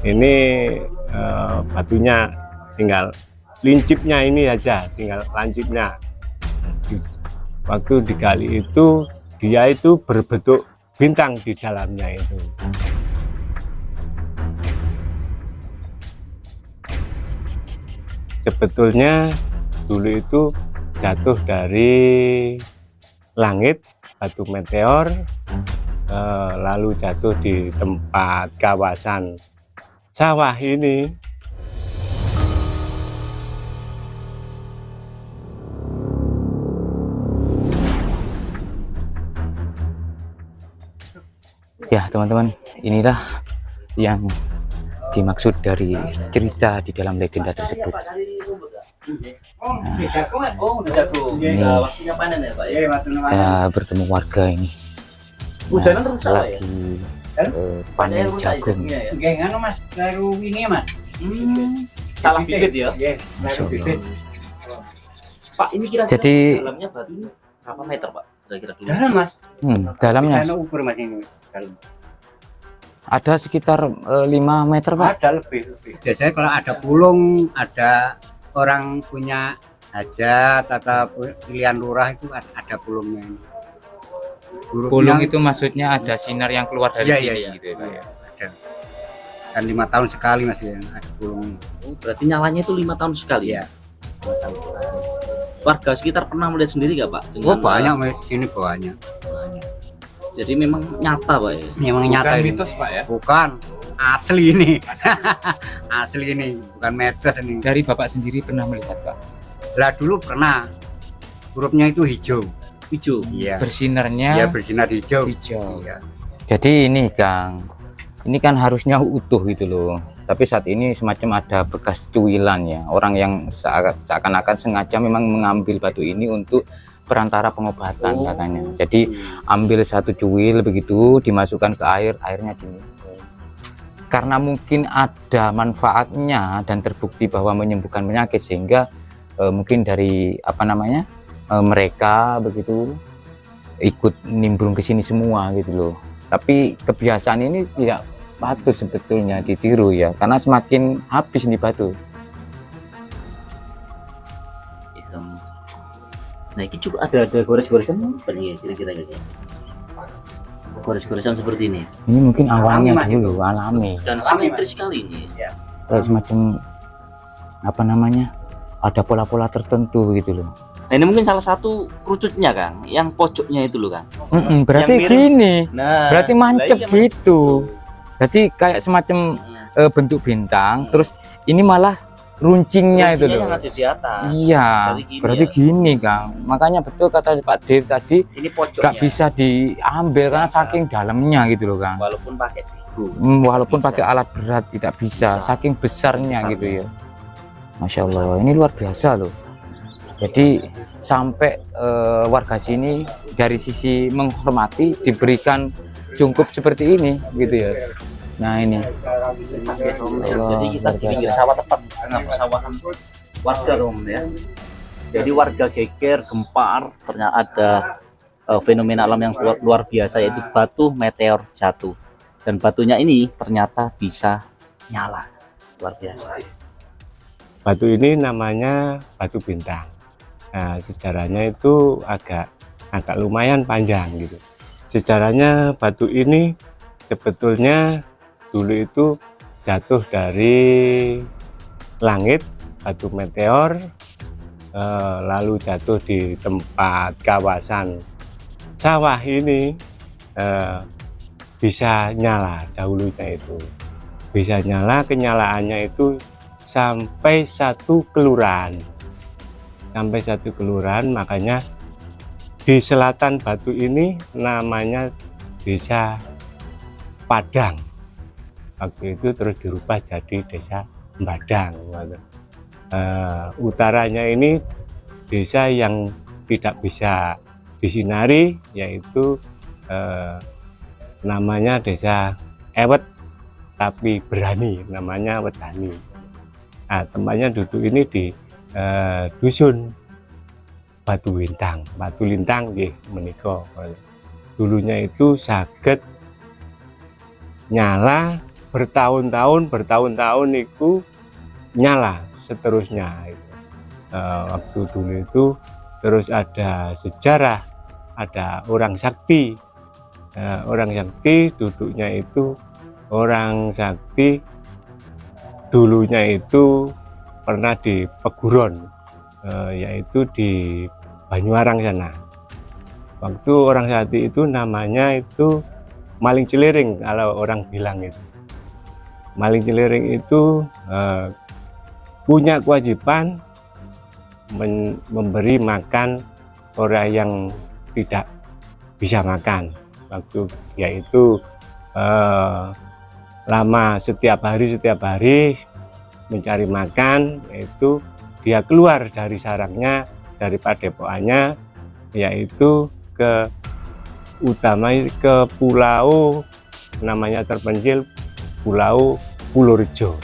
Ini batunya tinggal lincipnya ini aja, tinggal lancipnya. Waktu digali itu dia itu berbentuk bintang di dalamnya itu. Sebetulnya dulu itu jatuh dari langit, batu meteor, lalu jatuh di tempat kawasan sawah ini. Ya teman-teman, inilah yang dimaksud dari cerita di dalam legenda tersebut. Ini saya bertemu warga ini lagi panen jagung. Salah bibit ya. Masya Allah. Pak, ini kira-kira Jadi dalamnya batu ini berapa meter, Pak? Kira-kira dulu. Dalam mas, dalamnya sana ukur mas ini. Dalam. ada sekitar 5 meter Pak. Ada lebih. Biasanya kalau ada pulung, ada orang punya hajat atau pilihan lurah itu ada pulungnya ini. Pulung itu maksudnya ada sinar yang keluar dari Iya, sini iya. gitu ya Pak, ya. Ada. Dan 5 tahun sekali mas ya ada pulung. Oh, berarti nyalanya itu 5 tahun sekali. Iya. 5 tahun sekali. Warga sekitar pernah melihat sendiri nggak, Pak? Oh banyak mas, sini banyak. Jadi memang nyata, Pak ya. Memang nyata ini. Mitos Pak ya? Bukan, asli ini. Asli ini, bukan mitos ini. Dari Bapak sendiri pernah melihat Pak? Lah dulu pernah. Hurufnya itu hijau. Hijau. Iya. Bersinarnya Iya bersinar hijau. hijau. Iya. Jadi ini Kang, ini kan harusnya utuh gitu loh. Tapi saat ini semacam ada bekas cuilan ya. Orang yang seakan-akan sengaja memang mengambil batu ini untuk perantara pengobatan katanya. Jadi ambil satu cuil begitu, dimasukkan ke air, airnya diminum. Karena mungkin ada manfaatnya dan terbukti bahwa menyembuhkan penyakit, sehingga mungkin dari apa namanya mereka begitu ikut nimbrung ke sini semua gitu loh. Tapi kebiasaan ini tidak patut sebetulnya ditiru ya, karena semakin habis nih batu. Nah, ini juga ada gores-goresan apa nih kira-kira gitu. Gores-goresan seperti ini. Ini mungkin awalnya Alami, dulu alami. Dan simetris sekali ini. Kayak semacam apa namanya? Ada pola-pola tertentu gitu loh. Nah, ini mungkin salah satu kerucutnya, Kang. Yang pojoknya itu loh, Kang. Berarti Yang mirip. gini. Nah, Berarti mancep lah iya, gitu. Berarti kayak semacam bentuk bintang, terus ini malah runcingnya itu Kuncinya loh. yang ada di atas. Iya, berarti ya. gini Kang. Makanya betul kata Pak Dev tadi, Ini pojoknya. gak bisa diambil karena saking dalamnya gitu loh Kang. Walaupun pakai bigo. Walaupun Bisa. pakai alat berat tidak bisa, Bisa. saking besarnya Besarnya. gitu ya. Masya Allah, ini luar biasa loh. Jadi sampai warga sini dari sisi menghormati diberikan cungkup seperti ini gitu ya. Nah ini. Jadi kita di pinggir sawah tepat tengah persawahan warga dong ya. Jadi warga geger, gempar, ternyata ada fenomena alam yang luar biasa, yaitu batu meteor jatuh. Dan batunya ini ternyata bisa nyala. Luar biasa. Batu ini namanya batu bintang. Nah, sejarahnya itu agak lumayan panjang gitu. Sejarahnya batu ini sebetulnya dulu itu jatuh dari langit, batu meteor, lalu jatuh di tempat kawasan sawah ini, bisa nyala dahulunya itu. Bisa nyala, kenyalaannya itu sampai 1 kelurahan. Sampai 1 kelurahan, makanya di selatan batu ini namanya Desa Padang. Waktu itu terus dirubah jadi Desa Badang. Utaranya ini desa yang tidak bisa disinari, yaitu namanya Desa Ewet, tapi berani, namanya Wedani. Nah, tempatnya duduk ini di dusun Batu Lintang, Batu Lintang nggih menika. Dulunya itu saged nyala bertahun-tahun itu nyala seterusnya. Waktu dulu itu terus ada sejarah, ada orang sakti. Orang sakti duduknya itu, orang sakti dulunya itu pernah di Peguron, yaitu di Banyuwarang sana. Waktu orang sakti itu namanya itu maling ciliring, kalau orang bilang itu. Maling ciliring itu punya kewajiban memberi makan orang yang tidak bisa makan. Waktu yaitu lama setiap hari mencari makan, yaitu dia keluar dari sarangnya, dari padepokannya, yaitu ke pulau namanya terpencil, Pulau Pulurjo.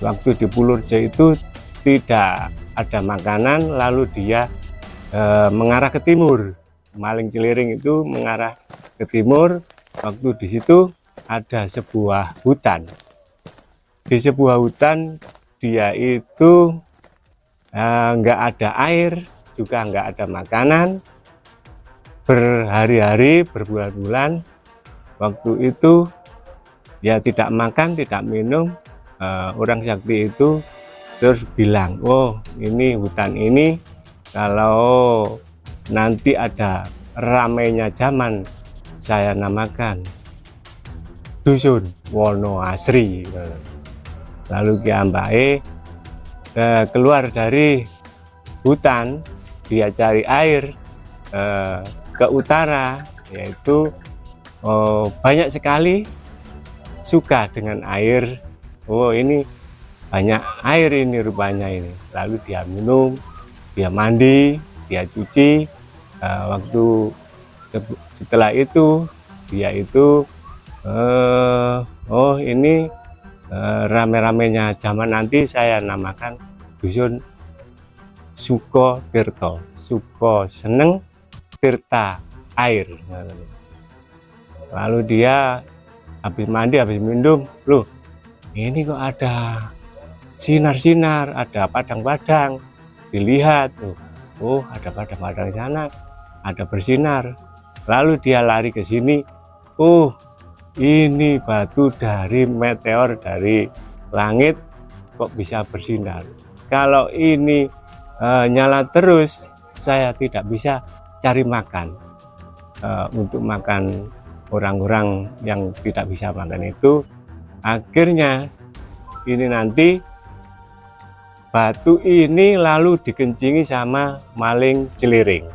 Waktu di Pulurjo itu tidak ada makanan, lalu dia mengarah ke timur. Maling ciliring itu mengarah ke timur. Waktu di situ ada sebuah hutan. Di sebuah hutan dia itu nggak ada air, juga nggak ada makanan. Berhari-hari, berbulan-bulan, waktu itu dia tidak makan, tidak minum. Orang sakti itu terus bilang, oh ini hutan ini kalau nanti ada ramainya zaman, saya namakan Dusun Wono Asri. Lalu Ki Ambae keluar dari hutan, dia cari air ke utara, yaitu banyak sekali suka dengan air. Oh ini banyak air ini rupanya ini. Lalu dia minum, dia mandi, dia cuci. Waktu setelah itu dia itu oh ini rame-ramenya zaman nanti, saya namakan Dusun Suko Tirto. Suko seneng, Tirta air. Lalu dia habis mandi, habis minum, loh ini kok ada sinar-sinar, ada padang-padang. Dilihat, oh ada padang-padang sana, ada bersinar. Lalu dia lari ke sini, oh ini batu dari meteor dari langit kok bisa bersinar. Kalau ini nyala terus, saya tidak bisa cari makan. Untuk makan orang-orang yang tidak bisa makan itu, akhirnya ini nanti batu ini lalu dikencingi sama maling ciliring.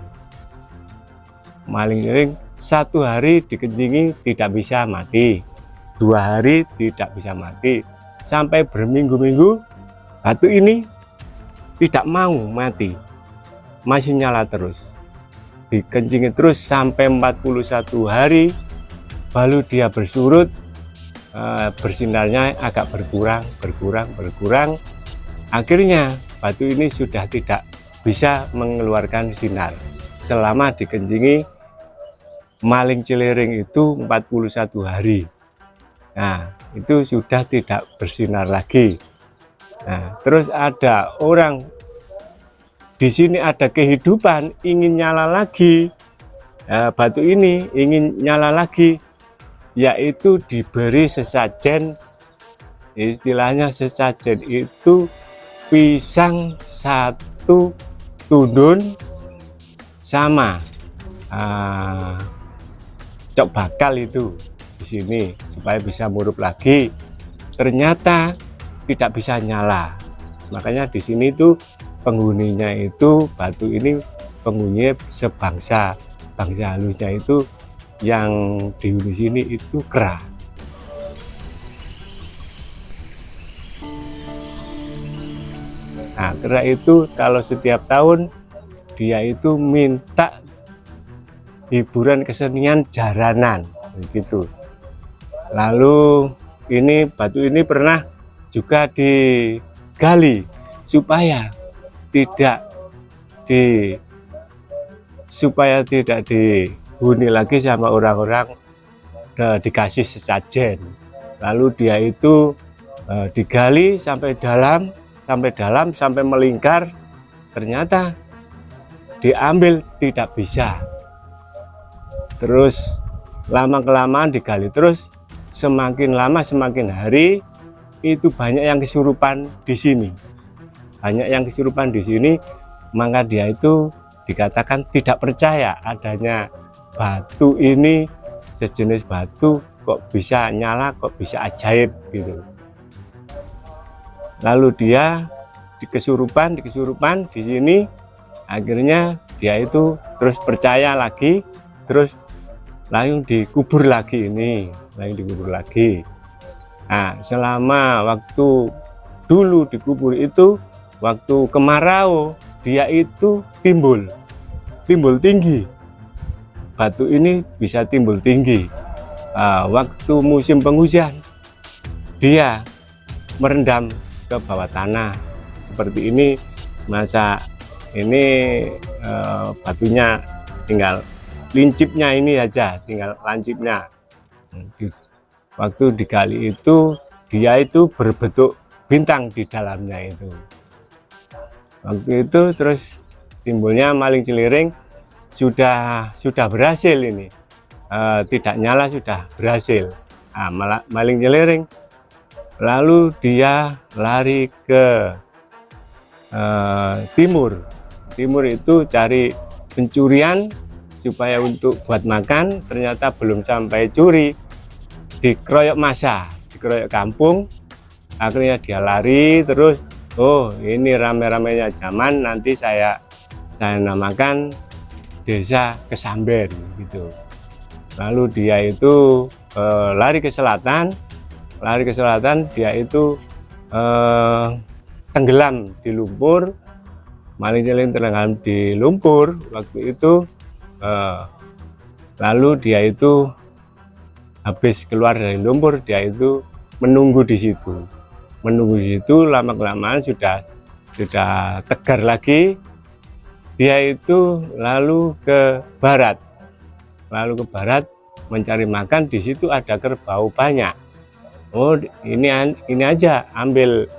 Maling ciliring 1 hari dikencingi tidak bisa mati, 2 hari tidak bisa mati, sampai berminggu-minggu batu ini tidak mau mati, masih nyala terus. Dikencingi terus sampai 41 hari, baru dia bersurut, bersinarnya agak berkurang. Akhirnya batu ini sudah tidak bisa mengeluarkan sinar. Selama dikencingi maling ciliring itu 41 hari. Nah, itu sudah tidak bersinar lagi. Nah, terus ada orang di sini, ada kehidupan ingin nyala lagi. Batu ini ingin nyala lagi, yaitu diberi sesajen. Istilahnya sesajen itu pisang 1 tundun sama cok bakal itu di sini supaya bisa murup lagi. Ternyata tidak bisa nyala. Makanya di sini tuh penghuninya itu batu ini penghuni sebangsa. Bangsa halusnya itu yang dihuni sini itu kera. Nah, kera itu kalau setiap tahun dia itu minta hiburan kesenian jaranan begitu. Lalu ini batu ini pernah juga digali supaya tidak dihuni lagi sama orang-orang, dikasih sesajen. Lalu dia itu digali sampai dalam sampai melingkar, ternyata diambil tidak bisa. Terus lama kelamaan digali terus, semakin lama semakin hari itu banyak yang kesurupan di sini. Banyak yang kesurupan di sini, maka dia itu dikatakan tidak percaya adanya batu ini, sejenis batu kok bisa nyala, kok bisa ajaib gitu. Lalu dia dikesurupan di sini, akhirnya dia itu terus percaya lagi, terus langsung dikubur lagi ini, Nah, selama waktu dulu dikubur itu, waktu kemarau dia itu timbul tinggi. Batu ini bisa timbul tinggi. Waktu musim penghujan dia merendam ke bawah tanah seperti ini. Masa ini batunya tinggal lincipnya ini aja, tinggal lancipnya. Waktu digali itu dia itu berbentuk bintang di dalamnya itu. Waktu itu terus timbulnya maling celiring sudah berhasil ini, tidak nyala sudah berhasil. Maling celiring lalu dia lari ke timur itu cari pencurian supaya untuk buat makan, ternyata belum sampai curi, dikeroyok massa, dikeroyok kampung. Akhirnya dia lari terus, oh ini rame-ramenya zaman, nanti saya namakan desa Kesamben gitu. Lalu dia itu lari ke selatan, dia itu tenggelam di lumpur, maling celiring tenggelam di lumpur waktu itu. Lalu dia itu habis keluar dari lumpur, dia itu menunggu di situ, lama kelamaan sudah tegar lagi. Dia itu lalu ke barat mencari makan. Di situ ada kerbau banyak. Oh ini aja, ambil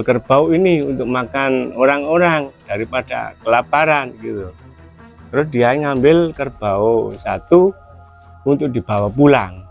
kerbau ini untuk makan orang-orang daripada kelaparan gitu. Terus dia ngambil kerbau satu untuk dibawa pulang.